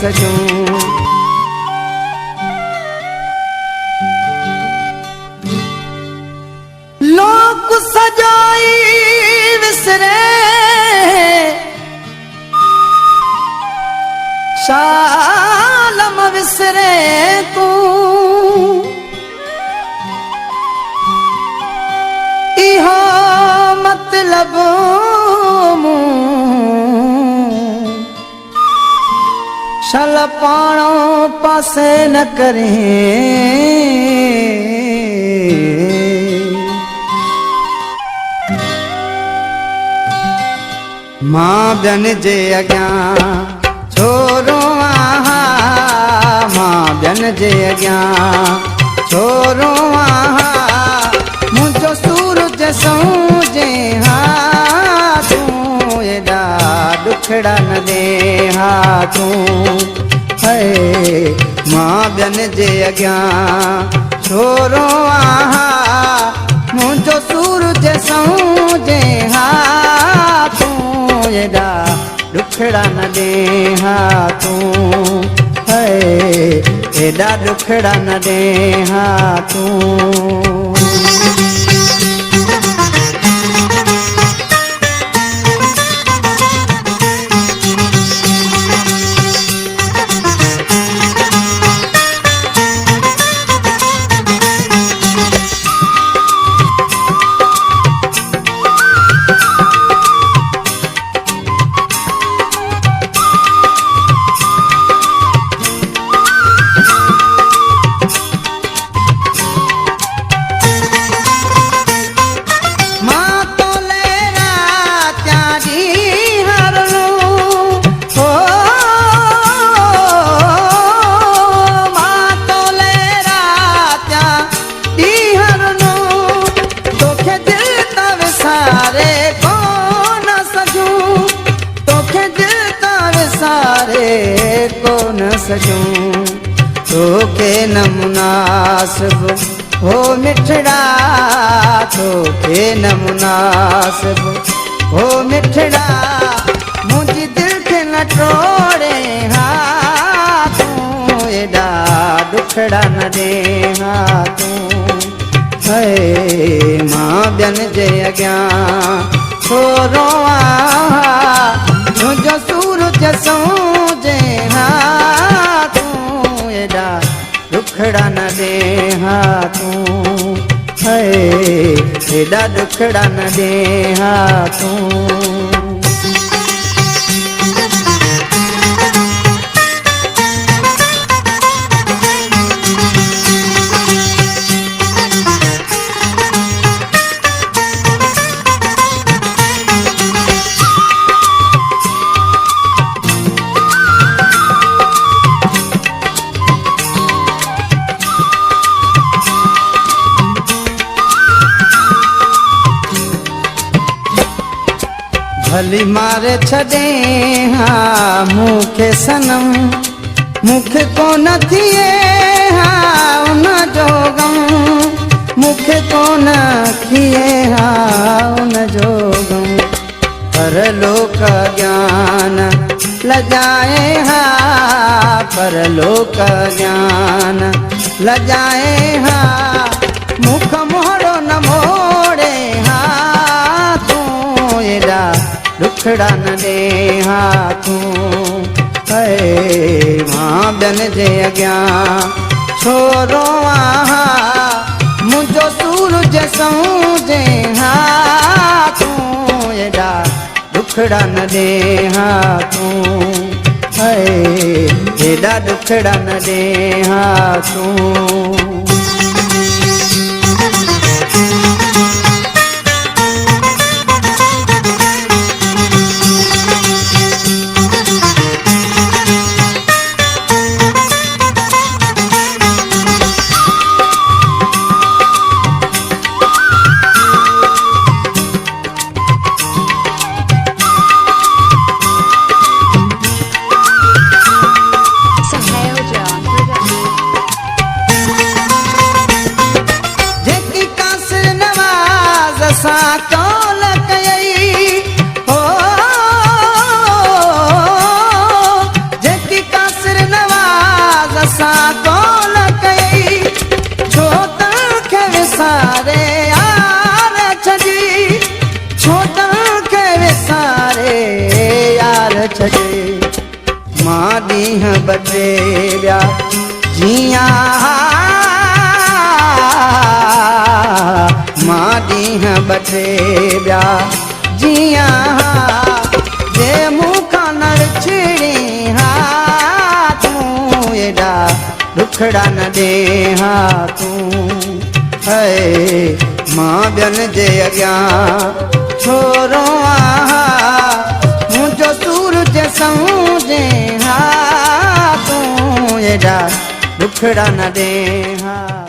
सजूं। लोक सजाई विसरे शालम विसरे तू, इहो मतलब शल पाणो पासे न करें। मां बियन जे अॻियां छोरो आहा, मां बियन जे अॻियां छोरो आहा, मुंहिंजो सूरज सूजे हा, तूं एॾा ॾुखड़ा न दे हा तूं। है मां बियन जे अॻियां छोरो आहा, मुंहिंजो सूरज सूजे हा, तूं एॾा ॾुखड़ा न दे हा तूं। है एॾा ॾुखड़ा न दे हा तूं। सजूं तोखे न मुनासिब हो मिठड़ा, तोखे न मुनासिब हो मिठड़ा, मुंहिंजी दिल खे न टोड़े हा, तूं एॾा ॾुखड़ा न दे हा तूं। है मां बियन जे अॻियां छोरो आहा, मुंहिंजो सूरज सूजे हा, तूं एॾा ॾुखड़ा न दे हा तूं। है एॾा ॾुखड़ा न दे हा तूं। भली मारे छॾे हा मूंखे सनम, मूंखे कोन थिए हा उन जो गम, मूंखे कोन थिए हा उन जो गम। पर लोक ज्ञान लजाए हा, पर लोक ज्ञान लजाए हा, मुख मोड़ो न मोड़े हा, तूं एॾा ॾुखड़ा न दे हा तूं। है मां बियन जे अॻियां छोरो आहा, मुंहिंजो सूरज सूजे हा, तूं एॾा ॾुखड़ा न दे हा तूं। है एॾा ॾुखड़ा न दे हा तूं। विसारे यार छॾी छोटनि खे विसारे यार छॾे मां ॾींहं ॿ टे ॿिया जीअं मां ॾींहं ॿ टे ॿिया जीअं जे मूंखां न विछड़ी हा तूं एॾा दुखड़ा न ॾे हा तूं है मां ॿियनि जे अॻियां छो रोआं मुंहिंजो सूरज समझे हा तूं एॾा दुखड़ा न ॾे हा।